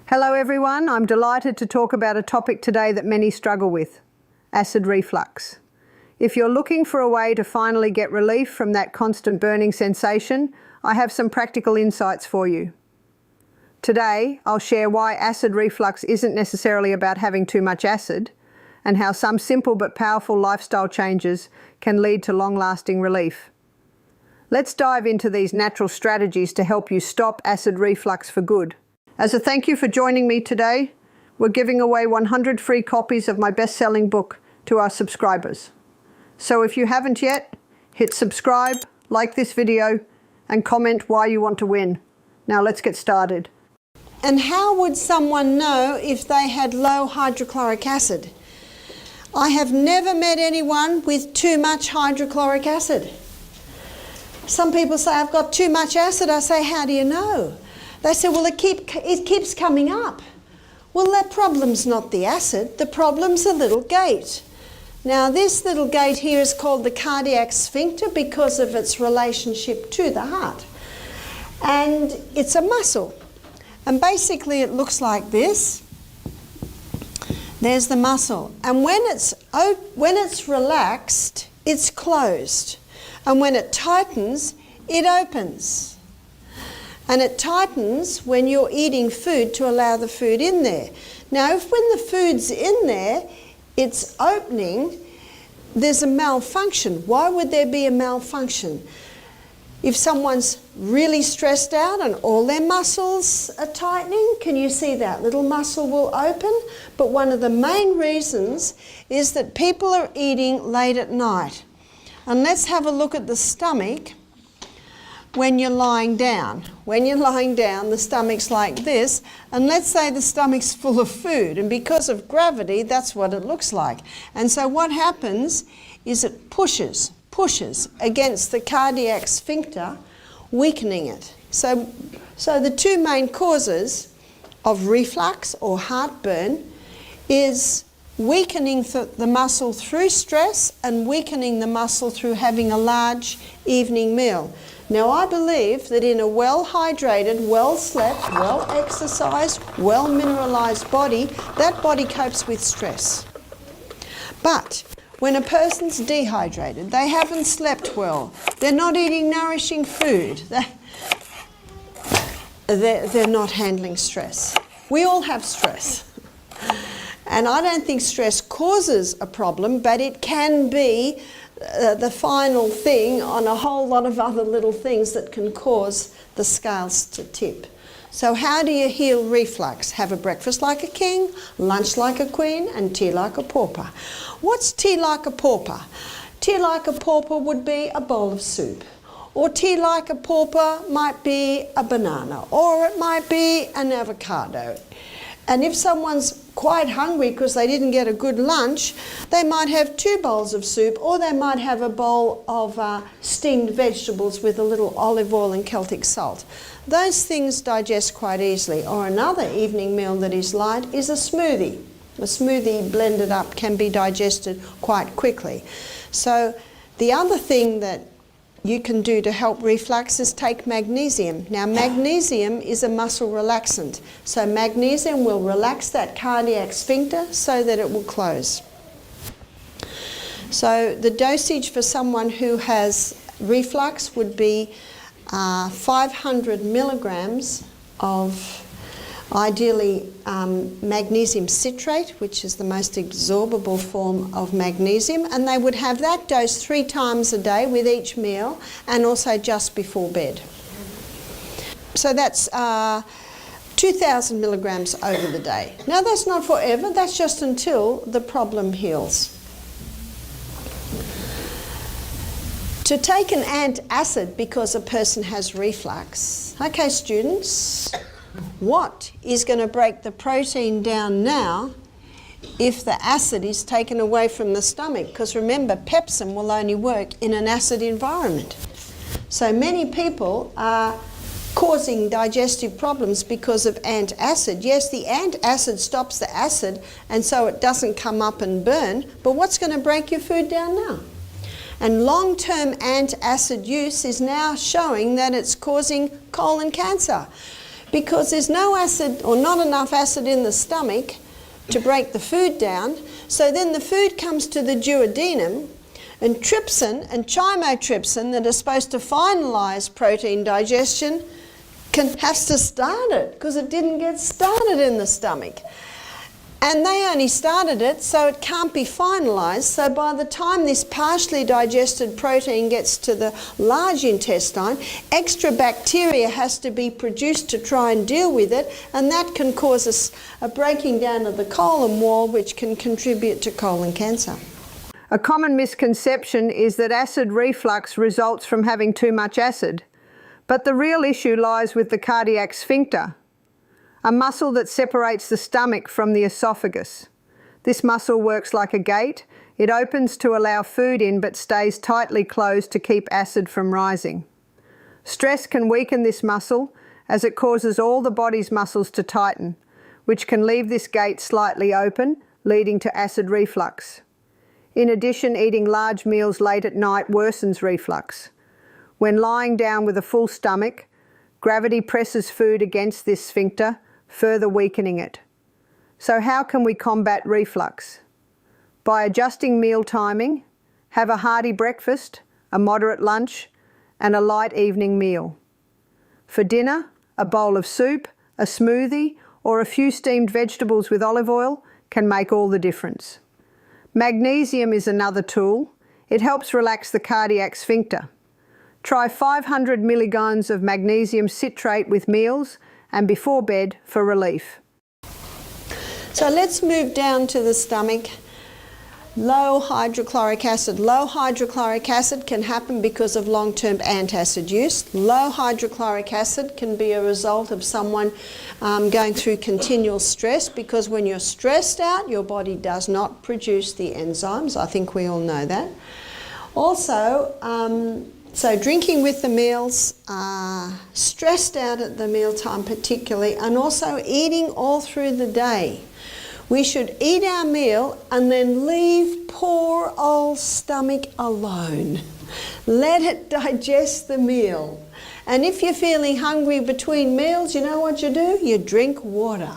Hello everyone, I'm delighted to talk about a topic today that many struggle with, acid reflux. If you're looking for a way to finally get relief from that constant burning sensation, I have some practical insights for you. Today, I'll share why acid reflux isn't necessarily about having too much acid, and how some simple but powerful lifestyle changes can lead to long-lasting relief. Let's dive into these natural strategies to help you stop acid reflux for good. As a thank you for joining me today, we're giving away 100 free copies of my best-selling book to our subscribers. So if you haven't yet, hit subscribe, like this video, and comment why you want to win. Now let's get started. And how would someone know if they had low hydrochloric acid? I have never met anyone with too much hydrochloric acid. Some people say, I've got too much acid. I say, how do you know? They say, well, it keeps coming up. Well, that problem's not the acid. The problem's a little gate. Now, this little gate here is called the cardiac sphincter because of its relationship to the heart. And it's a muscle. And basically, it looks like this. There's the muscle. And when it's relaxed, it's closed. And when it tightens, it opens. And it tightens when you're eating food to allow the food in there. Now, if when the food's in there, it's opening, there's a malfunction. Why would there be a malfunction? If someone's really stressed out and all their muscles are tightening, can you see that? Little muscle will open. But one of the main reasons is that people are eating late at night. And let's have a look at the stomach. When you're lying down. When you're lying down, the stomach's like this, and let's say the stomach's full of food, and because of gravity, that's what it looks like. And so what happens is it pushes against the cardiac sphincter, weakening it. So the two main causes of reflux or heartburn is weakening the muscle through stress and weakening the muscle through having a large evening meal. Now, I believe that in a well-hydrated, well-slept, well-exercised, well-mineralized body, that body copes with stress. But when a person's dehydrated, they haven't slept well, they're not eating nourishing food, they're not handling stress. We all have stress. And I don't think stress causes a problem, but it can be the final thing on a whole lot of other little things that can cause the scales to tip. So how do you heal reflux? Have a breakfast like a king, lunch like a queen, and tea like a pauper. What's tea like a pauper? Tea like a pauper would be a bowl of soup. Or tea like a pauper might be a banana, or it might be an avocado. And if someone's quite hungry because they didn't get a good lunch, they might have 2 bowls of soup, or they might have a bowl of steamed vegetables with a little olive oil and Celtic salt. Those things digest quite easily. Or another evening meal that is light is a smoothie. A smoothie blended up can be digested quite quickly. So the other thing that you can do to help reflux is take magnesium. Now, magnesium is a muscle relaxant. So magnesium will relax that cardiac sphincter so that it will close. So the dosage for someone who has reflux would be 500 milligrams of ideally magnesium citrate, which is the most absorbable form of magnesium, and they would have that dose 3 times a day with each meal and also just before bed. So that's 2,000 milligrams over the day. Now that's not forever, that's just until the problem heals. To take an antacid because a person has reflux. Okay, students, what is going to break the protein down now if the acid is taken away from the stomach? Because remember, pepsin will only work in an acid environment. So many people are causing digestive problems because of antacid. Yes, the antacid stops the acid and so it doesn't come up and burn, but what's going to break your food down now? And long-term antacid use is now showing that it's causing colon cancer. because there's no acid or not enough acid in the stomach to break the food down. So then the food comes to the duodenum, and trypsin and chymotrypsin that are supposed to finalise protein digestion has to start it, because it didn't get started in the stomach. And they only started it, so it can't be finalised. So by the time this partially digested protein gets to the large intestine, extra bacteria has to be produced to try and deal with it, and that can cause a breaking down of the colon wall, which can contribute to colon cancer. A common misconception is that acid reflux results from having too much acid, but the real issue lies with the cardiac sphincter, a muscle that separates the stomach from the esophagus. This muscle works like a gate. It opens to allow food in but stays tightly closed to keep acid from rising. Stress can weaken this muscle as it causes all the body's muscles to tighten, which can leave this gate slightly open, leading to acid reflux. In addition, eating large meals late at night worsens reflux. When lying down with a full stomach, gravity presses food against this sphincter, further weakening it. So how can we combat reflux? By adjusting meal timing, have a hearty breakfast, a moderate lunch, and a light evening meal. For dinner, a bowl of soup, a smoothie, or a few steamed vegetables with olive oil can make all the difference. Magnesium is another tool. It helps relax the cardiac sphincter. Try 500 milligrams of magnesium citrate with meals and before bed for relief. So let's move down to the stomach. Low hydrochloric acid. Low hydrochloric acid can happen because of long-term antacid use. Low hydrochloric acid can be a result of someone going through continual stress, because when you're stressed out, your body does not produce the enzymes. I think we all know that. Also, so drinking with the meals, stressed out at the mealtime particularly, and also eating all through the day. We should eat our meal and then leave poor old stomach alone. Let it digest the meal. And if you're feeling hungry between meals, you know what you do? You drink water.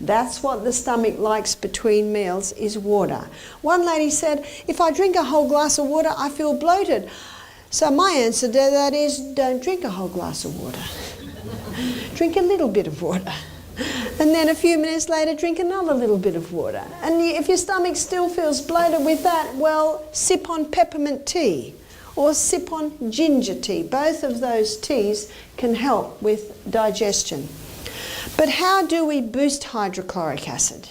That's what the stomach likes between meals, is water. One lady said, if I drink a whole glass of water, I feel bloated. So my answer to that is, don't drink a whole glass of water. Drink a little bit of water. And then a few minutes later, drink another little bit of water. And if your stomach still feels bloated with that, well, sip on peppermint tea or sip on ginger tea. Both of those teas can help with digestion. But how do we boost hydrochloric acid?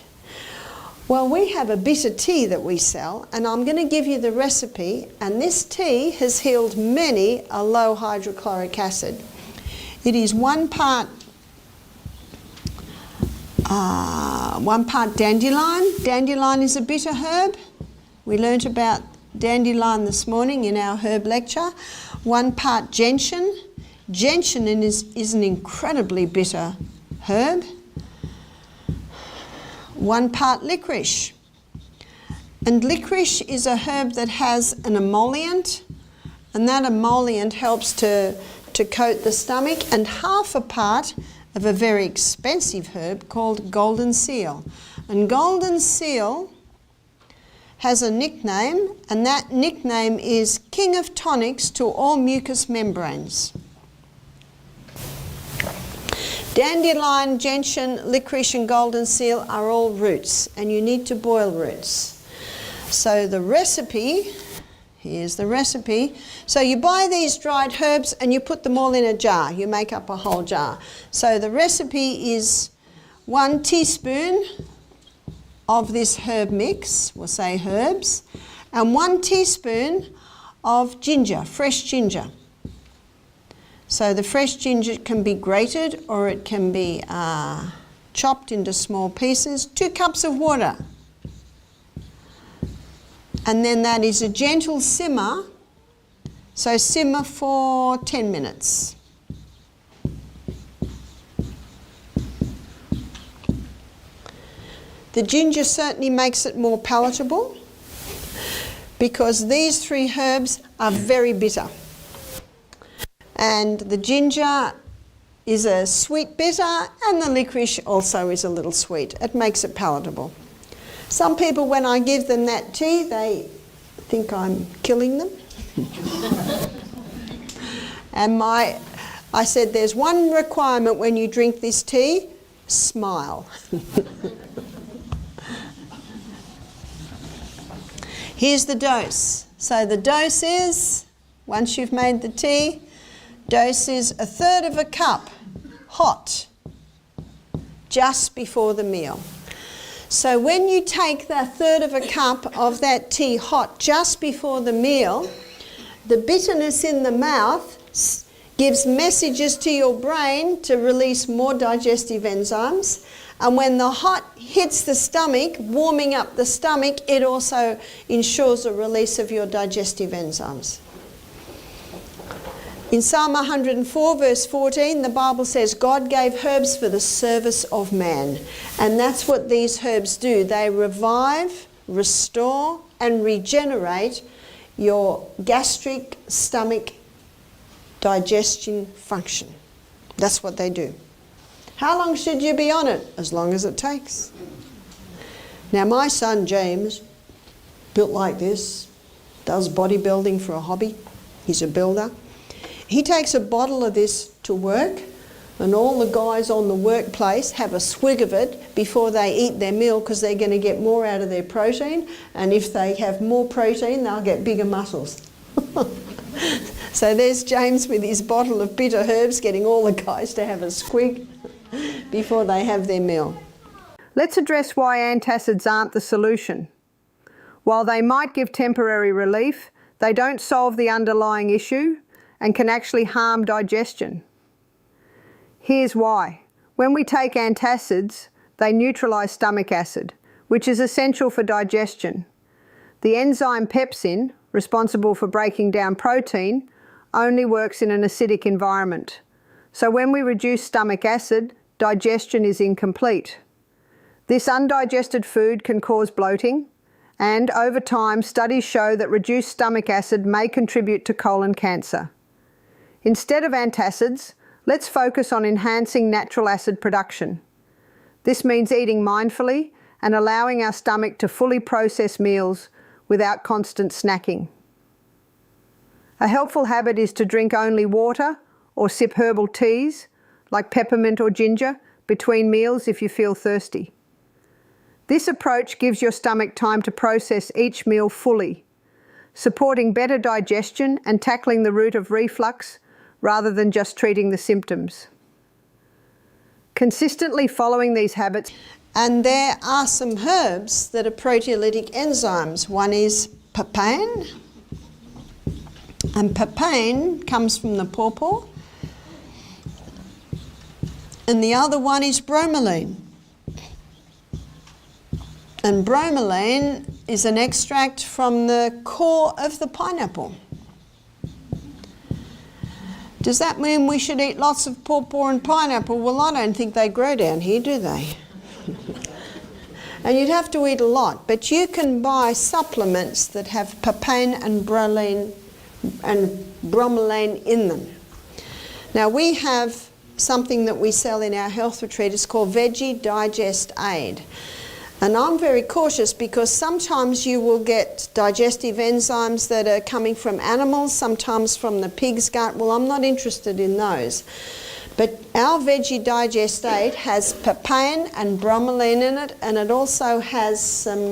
Well, we have a bitter tea that we sell, and I'm going to give you the recipe, and this tea has healed many a low hydrochloric acid. It is one part dandelion. Dandelion is a bitter herb. We learnt about dandelion this morning in our herb lecture. 1 part gentian. Gentian is an incredibly bitter herb. 1 part licorice. And licorice is a herb that has an emollient, and that emollient helps to coat the stomach, and 1/2 part of a very expensive herb called golden seal. And golden seal has a nickname, and that nickname is King of Tonics to all mucous membranes. Dandelion, gentian, licorice and golden seal are all roots, and you need to boil roots. So the recipe, here's the recipe. So you buy these dried herbs and you put them all in a jar. You make up a whole jar. So the recipe is 1 teaspoon of this herb mix, we'll say herbs, and 1 teaspoon of ginger, fresh ginger. So the fresh ginger can be grated or it can be chopped into small pieces. 2 cups of water. And then that is a gentle simmer. So simmer for 10 minutes. The ginger certainly makes it more palatable because these 3 herbs are very bitter. And the ginger is a sweet bitter, and the licorice also is a little sweet. It makes it palatable. Some people, when I give them that tea, they think I'm killing them. And I said, there's one requirement when you drink this tea: smile. Here's the dose. So the dose is, once you've made the tea, dose is 1/3 cup, hot, just before the meal. So when you take the 1/3 cup of that tea hot just before the meal, the bitterness in the mouth gives messages to your brain to release more digestive enzymes. And when the hot hits the stomach, warming up the stomach, it also ensures a release of your digestive enzymes. In Psalm 104 verse 14, the Bible says, God gave herbs for the service of man. And that's what these herbs do. They revive, restore, and regenerate your gastric, stomach, digestion function. That's what they do. How long should you be on it? As long as it takes. Now my son James, built like this, does bodybuilding for a hobby. He's a builder. He takes a bottle of this to work, and all the guys on the workplace have a swig of it before they eat their meal, because they're going to get more out of their protein, and if they have more protein, they'll get bigger muscles. So there's James with his bottle of bitter herbs, getting all the guys to have a squig before they have their meal. Let's address why antacids aren't the solution. While they might give temporary relief, they don't solve the underlying issue and can actually harm digestion. Here's why. When we take antacids, they neutralise stomach acid, which is essential for digestion. The enzyme pepsin, responsible for breaking down protein, only works in an acidic environment. So when we reduce stomach acid, digestion is incomplete. This undigested food can cause bloating, and over time studies show that reduced stomach acid may contribute to colon cancer. Instead of antacids, let's focus on enhancing natural acid production. This means eating mindfully and allowing our stomach to fully process meals without constant snacking. A helpful habit is to drink only water or sip herbal teas, like peppermint or ginger, between meals if you feel thirsty. This approach gives your stomach time to process each meal fully, supporting better digestion and tackling the root of reflux rather than just treating the symptoms. Consistently following these habits. And there are some herbs that are proteolytic enzymes. One is papain, and papain comes from the pawpaw, and the other one is bromelain. And bromelain is an extract from the core of the pineapple. Does that mean we should eat lots of pawpaw and pineapple? Well, I don't think they grow down here, do they? And you'd have to eat a lot, but you can buy supplements that have papain and bromelain in them. Now we have something that we sell in our health retreat. It's called Veggie Digest Aid. And I'm very cautious because sometimes you will get digestive enzymes that are coming from animals, sometimes from the pig's gut. Well, I'm not interested in those. But our Veggie Digest Aid has papain and bromelain in it, and it also has some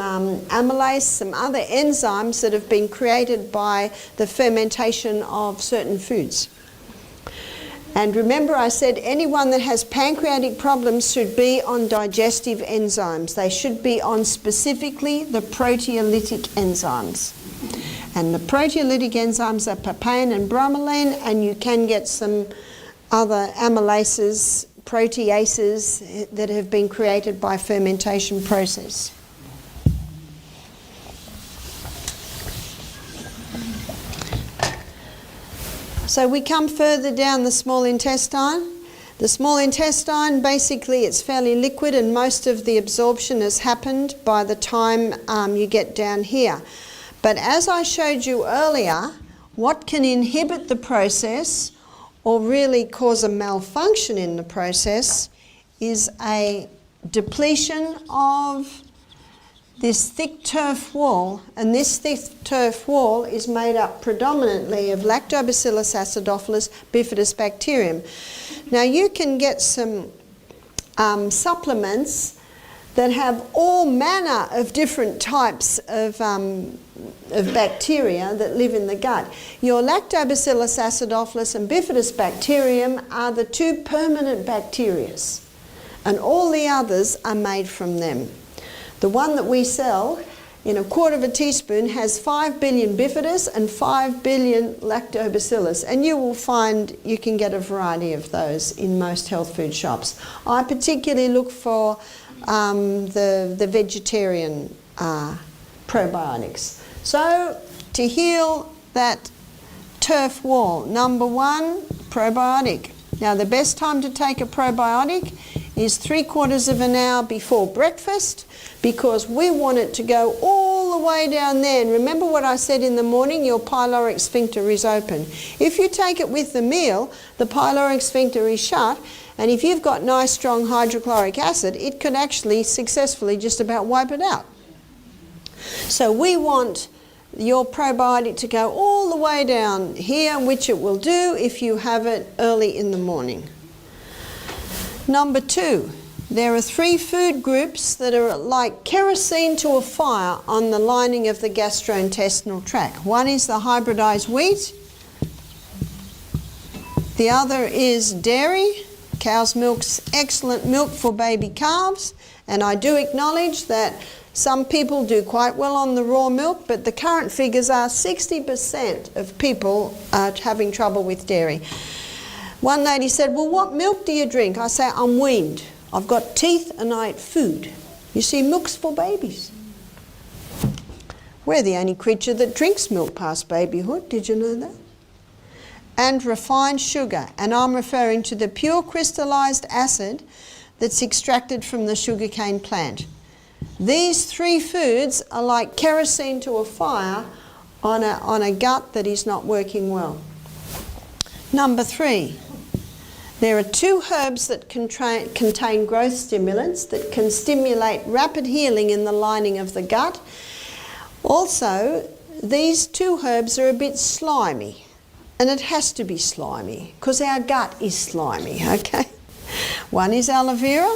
amylase, some other enzymes that have been created by the fermentation of certain foods. And remember, I said anyone that has pancreatic problems should be on digestive enzymes. They should be on specifically the proteolytic enzymes. And the proteolytic enzymes are papain and bromelain, and you can get some other amylases, proteases that have been created by fermentation process. So we come further down the small intestine. The small intestine, basically it's fairly liquid, and most of the absorption has happened by the time you get down here. But as I showed you earlier, what can inhibit the process or really cause a malfunction in the process is a depletion of this thick turf wall, and this thick turf wall is made up predominantly of Lactobacillus acidophilus bifidobacterium. Now you can get some supplements that have all manner of different types of bacteria that live in the gut. Your Lactobacillus acidophilus and bifidobacterium are the two permanent bacteria, and all the others are made from them. The one that we sell in a quarter of a teaspoon has 5 billion bifidus and 5 billion lactobacillus, and you will find you can get a variety of those in most health food shops. I particularly look for the vegetarian probiotics. So to heal that turf wall, number one, probiotic. Now the best time to take a probiotic is 3/4 of an hour before breakfast, because we want it to go all the way down there. And remember what I said in the morning, your pyloric sphincter is open. If you take it with the meal, the pyloric sphincter is shut, and if you've got nice strong hydrochloric acid, it could actually successfully just about wipe it out. So we want your probiotic to go all the way down here, which it will do if you have it early in the morning. Number two, there are 3 food groups that are like kerosene to a fire on the lining of the gastrointestinal tract. One is the hybridized wheat. The other is dairy. Cow's milk's excellent milk for baby calves, and I do acknowledge that some people do quite well on the raw milk, but the current figures are 60% of people are having trouble with dairy. One lady said, well, what milk do you drink? I say, I'm weaned. I've got teeth and I eat food. You see, milk's for babies. We're the only creature that drinks milk past babyhood. Did you know that? And refined sugar. And I'm referring to the pure crystallized acid that's extracted from the sugarcane plant. These 3 foods are like kerosene to a fire on a gut that is not working well. Number 3. There are 2 herbs that contain growth stimulants that can stimulate rapid healing in the lining of the gut. Also, these 2 herbs are a bit slimy, and it has to be slimy because our gut is slimy, okay? One is aloe vera,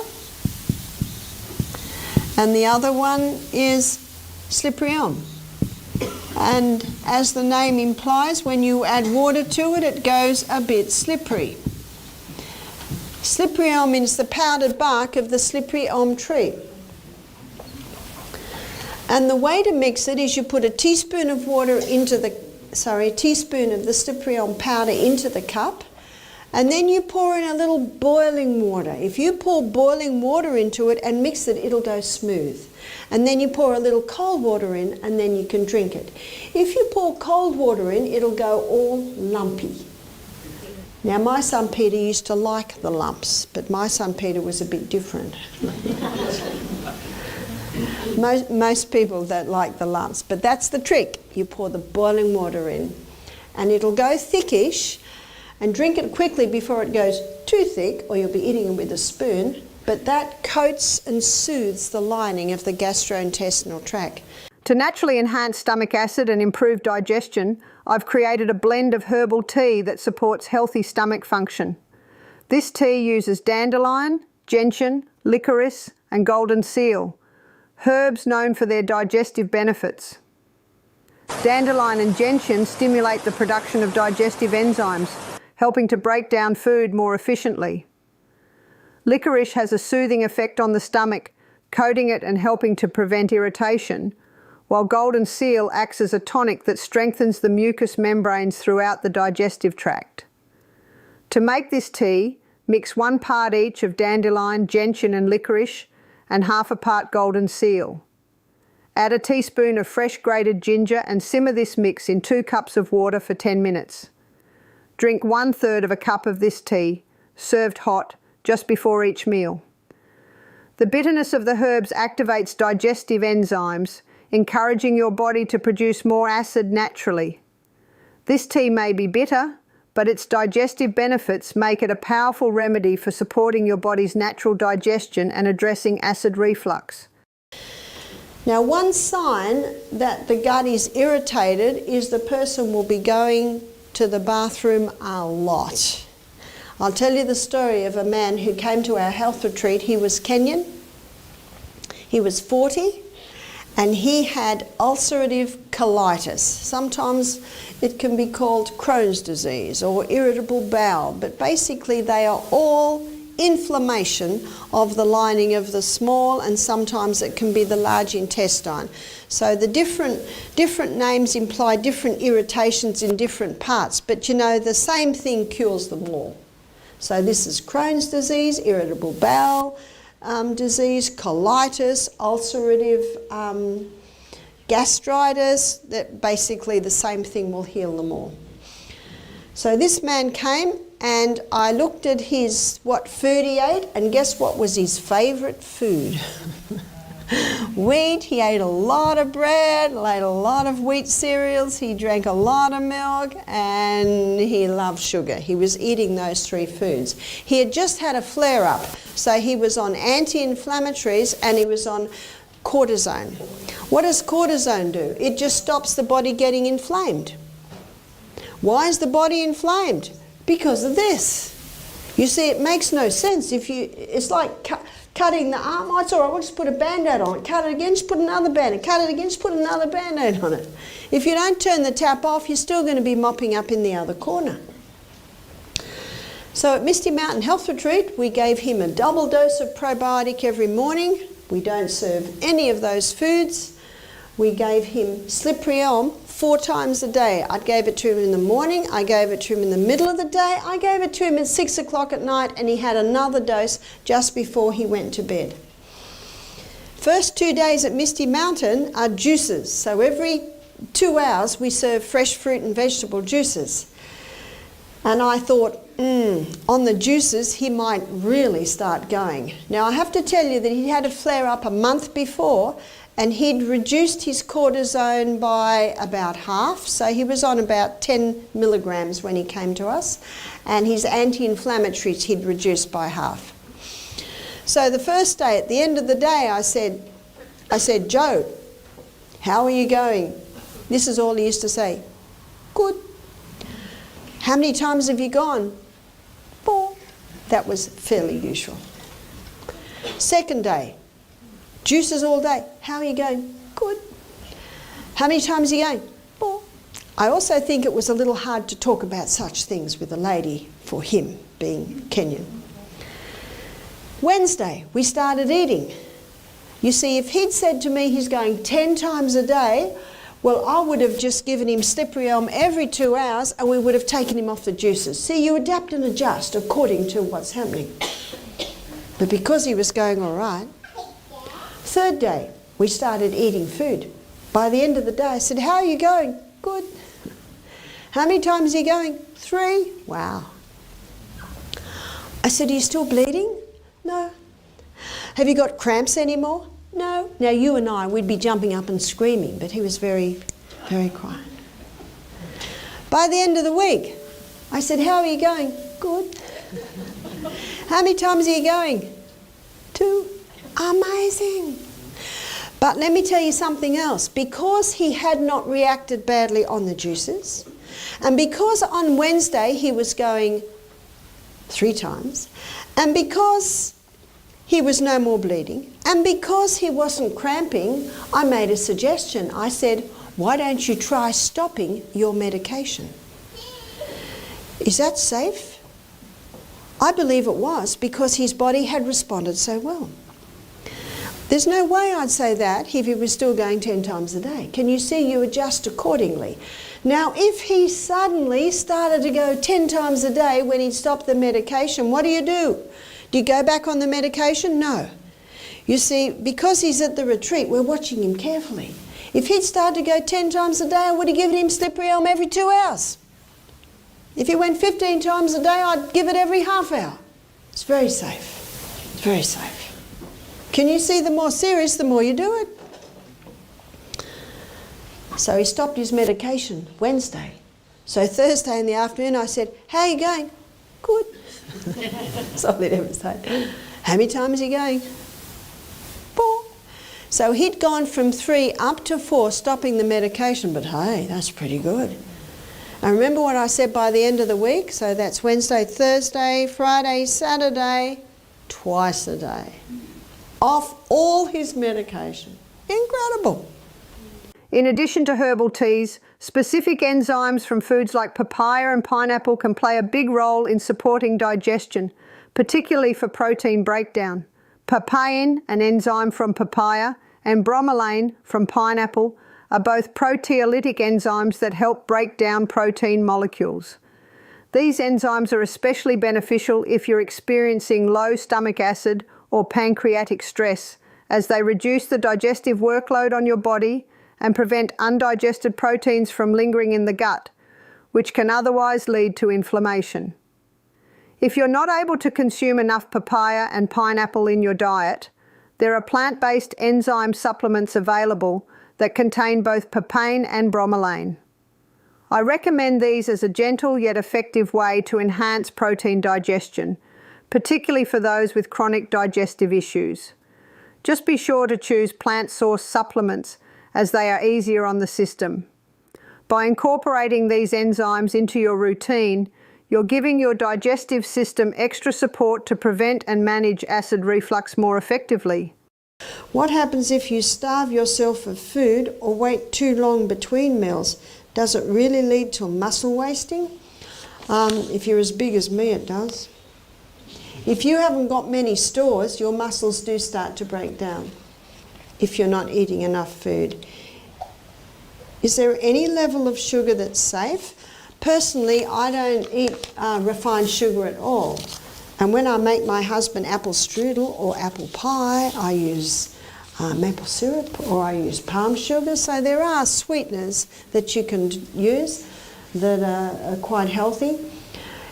and the other one is slippery elm. And as the name implies, when you add water to it, it goes a bit slippery. Slippery elm is the powdered bark of the slippery elm tree. And the way to mix it is you put a teaspoon of a teaspoon of the slippery elm powder into the cup, and then you pour in a little boiling water. If you pour boiling water into it and mix it, it'll go smooth. And then you pour a little cold water in, and then you can drink it. If you pour cold water in, it'll go all lumpy. Now, my son Peter used to like the lumps, but my son Peter was a bit different. Most people don't like the lumps, but that's the trick. You pour the boiling water in, and it'll go thickish, and drink it quickly before it goes too thick, or you'll be eating it with a spoon, but that coats and soothes the lining of the gastrointestinal tract. To naturally enhance stomach acid and improve digestion, I've created a blend of herbal tea that supports healthy stomach function. This tea uses dandelion, gentian, licorice, and golden seal, herbs known for their digestive benefits. Dandelion and gentian stimulate the production of digestive enzymes, helping to break down food more efficiently. Licorice has a soothing effect on the stomach, coating it and helping to prevent irritation, while golden seal acts as a tonic that strengthens the mucous membranes throughout the digestive tract. To make this tea, mix 1 part each of dandelion, gentian and licorice, and 1/2 part golden seal. Add a teaspoon of fresh grated ginger and simmer this mix in 2 cups of water for 10 minutes. Drink 1/3 of a cup of this tea, served hot, just before each meal. The bitterness of the herbs activates digestive enzymes, encouraging your body to produce more acid naturally. This tea may be bitter, but its digestive benefits make it a powerful remedy for supporting your body's natural digestion and addressing acid reflux. Now, one sign that the gut is irritated is the person will be going to the bathroom a lot. I'll tell you the story of a man who came to our health retreat. He was Kenyan. He was 40 and he had ulcerative colitis. Sometimes it can be called Crohn's disease or irritable bowel, but basically they are all inflammation of the lining of the small, and sometimes it can be the large intestine. So the different names imply different irritations in different parts, but you know, the same thing cures them all. So this is Crohn's disease, irritable bowel disease, colitis, ulcerative gastritis, that basically the same thing will heal them all. So this man came and I looked at what food he ate, and guess what was his favourite food? Wheat. He ate a lot of bread, ate a lot of wheat cereals, he drank a lot of milk, and he loved sugar. He was eating those three foods. He had just had a flare-up, so he was on anti-inflammatories and he was on cortisone. What does cortisone do? It just stops the body getting inflamed. Why is the body inflamed? Because of this. You see, it makes no sense. It's like cutting the arm. Oh, it's all right, we'll just put a Band-Aid on it. Cut it again, just put another Band-Aid. Cut it again, just put another Band-Aid on it. If you don't turn the tap off, you're still going to be mopping up in the other corner. So at Misty Mountain Health Retreat, we gave him a double dose of probiotic every morning. We don't serve any of those foods. We gave him slippery elm 4 times a day. I gave it to him in the morning, I gave it to him in the middle of the day, I gave it to him at 6 o'clock at night, and he had another dose just before he went to bed. First 2 days at Misty Mountain are juices. So every 2 hours we serve fresh fruit and vegetable juices. And I thought, on the juices he might really start going. Now I have to tell you that he had a flare-up a month before, and he'd reduced his cortisone by about half, so he was on about 10 milligrams when he came to us, and his anti-inflammatories he'd reduced by half. So the first day, at the end of the day, I said, Joe, how are you going? This is all he used to say, good. How many times have you gone? 4. That was fairly usual. Second day, juices all day. How are you going? Good. How many times are you going? 4. I also think it was a little hard to talk about such things with a lady, for him being Kenyan. Wednesday, we started eating. You see, if he'd said to me he's going 10 times a day, well, I would have just given him slippery elm every 2 hours and we would have taken him off the juices. See, you adapt and adjust according to what's happening. But because he was going all right, third day, we started eating food. By the end of the day, I said, how are you going? Good. How many times are you going? 3. Wow. I said, are you still bleeding? No. Have you got cramps anymore? No. Now you and I, we'd be jumping up and screaming, but he was very, very quiet. By the end of the week, I said, how are you going? Good. How many times are you going? 2. Amazing. But let me tell you something else. Because he had not reacted badly on the juices, and because on Wednesday he was going 3 times, and because he was no more bleeding, and because he wasn't cramping, I made a suggestion. I said, why don't you try stopping your medication? Is that safe? I believe it was, because his body had responded so well. There's no way I'd say that if he was still going 10 times a day. Can you see? You adjust accordingly. Now, if he suddenly started to go 10 times a day when he stopped the medication, what do? Do you go back on the medication? No. You see, because he's at the retreat, we're watching him carefully. If he'd started to go 10 times a day, I would have given him slippery elm every 2 hours. If he went 15 times a day, I'd give it every half hour. It's very safe. It's very safe. Can you see, the more serious, the more you do it? So he stopped his medication Wednesday. So Thursday in the afternoon I said, how are you going? Good. That's all they'd ever say. How many times are you going? 4. So he'd gone from 3 up to 4, stopping the medication, but hey, that's pretty good. And remember what I said by the end of the week? So that's Wednesday, Thursday, Friday, Saturday, twice a day. Off all his medication. Incredible. In addition to herbal teas, specific enzymes from foods like papaya and pineapple can play a big role in supporting digestion, particularly for protein breakdown. Papain, an enzyme from papaya, and bromelain from pineapple are both proteolytic enzymes that help break down protein molecules. These enzymes are especially beneficial if you're experiencing low stomach acid or pancreatic stress, as they reduce the digestive workload on your body and prevent undigested proteins from lingering in the gut, which can otherwise lead to inflammation. If you're not able to consume enough papaya and pineapple in your diet, there are plant-based enzyme supplements available that contain both papain and bromelain. I recommend these as a gentle yet effective way to enhance protein digestion, particularly for those with chronic digestive issues. Just be sure to choose plant-sourced supplements as they are easier on the system. By incorporating these enzymes into your routine, you're giving your digestive system extra support to prevent and manage acid reflux more effectively. What happens if you starve yourself of food or wait too long between meals? Does it really lead to muscle wasting? If you're as big as me, it does. If you haven't got many stores, your muscles do start to break down if you're not eating enough food. Is there any level of sugar that's safe? Personally, I don't eat refined sugar at all. And when I make my husband apple strudel or apple pie, I use maple syrup or I use palm sugar. So there are sweeteners that you can use that are quite healthy.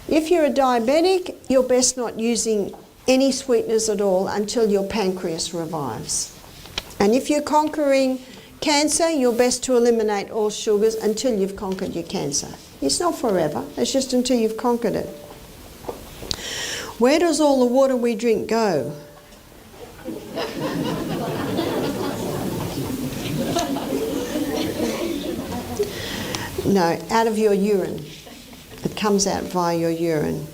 If you're a diabetic, you're best not using any sweeteners at all until your pancreas revives. And if you're conquering cancer, you're best to eliminate all sugars until you've conquered your cancer. It's not forever, it's just until you've conquered it. Where does all the water we drink go? No, out of your urine. It comes out via your urine.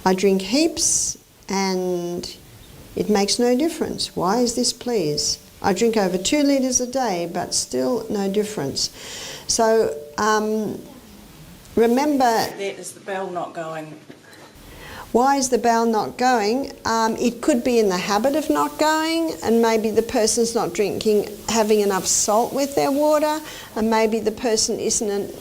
I drink heaps and it makes no difference. Why is this, please? I drink over 2 litres a day, but still no difference. So remember... That is the bell not going. Why is the bowel not going? It could be in the habit of not going, and maybe the person's not having enough salt with their water, and maybe the person isn't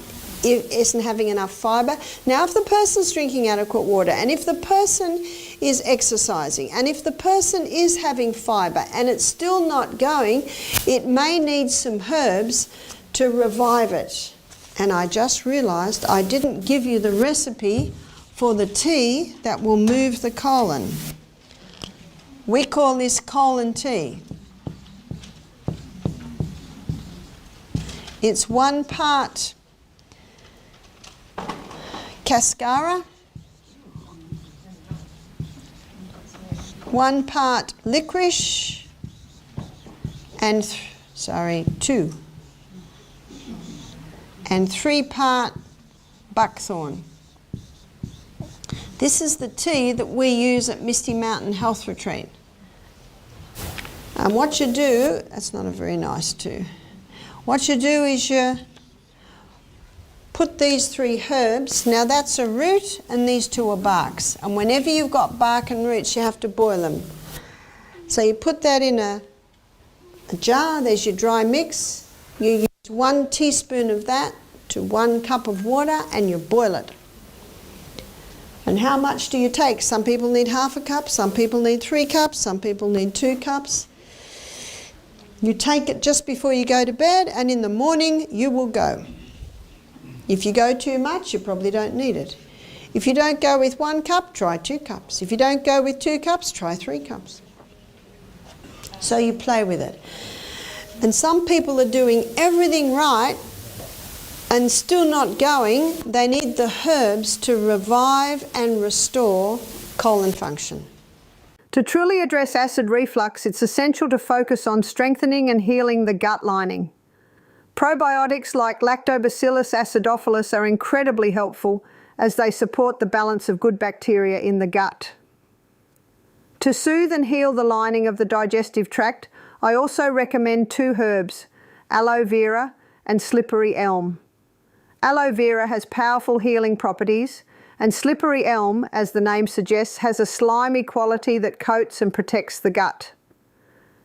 having enough fibre. Now, if the person's drinking adequate water, and if the person is exercising, and if the person is having fibre and it's still not going, it may need some herbs to revive it. And I just realised I didn't give you the recipe for the tea that will move the colon. We call this colon tea. It's 1 part cascara, 1 part licorice, and 2, and 3 part buckthorn. This is the tea that we use at Misty Mountain Health Retreat. And what you do, that's not a very nice tea. What you do is you put these 3 herbs, now that's a root and these 2 are barks. And whenever you've got bark and roots, you have to boil them. So you put that in a jar, there's your dry mix. You use 1 teaspoon of that to 1 cup of water and you boil it. And how much do you take? Some people need half a cup, some people need 3 cups, some people need 2 cups. You take it just before you go to bed, and in the morning you will go. If you go too much, you probably don't need it. If you don't go with 1 cup, try 2 cups. If you don't go with 2 cups, try 3 cups. So you play with it. And some people are doing everything right, and still not going, they need the herbs to revive and restore colon function. To truly address acid reflux, it's essential to focus on strengthening and healing the gut lining. Probiotics like Lactobacillus acidophilus are incredibly helpful as they support the balance of good bacteria in the gut. To soothe and heal the lining of the digestive tract, I also recommend 2 herbs, aloe vera and slippery elm. Aloe vera has powerful healing properties, and slippery elm, as the name suggests, has a slimy quality that coats and protects the gut.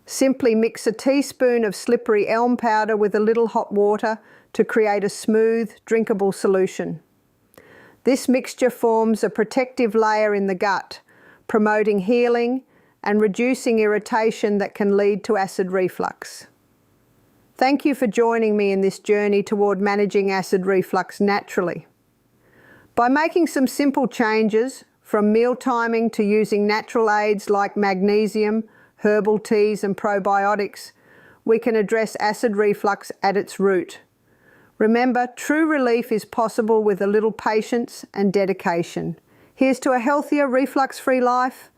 Simply mix a teaspoon of slippery elm powder with a little hot water to create a smooth, drinkable solution. This mixture forms a protective layer in the gut, promoting healing and reducing irritation that can lead to acid reflux. Thank you for joining me in this journey toward managing acid reflux naturally. By making some simple changes, from meal timing to using natural aids like magnesium, herbal teas and probiotics, we can address acid reflux at its root. Remember, true relief is possible with a little patience and dedication. Here's to a healthier, reflux-free life.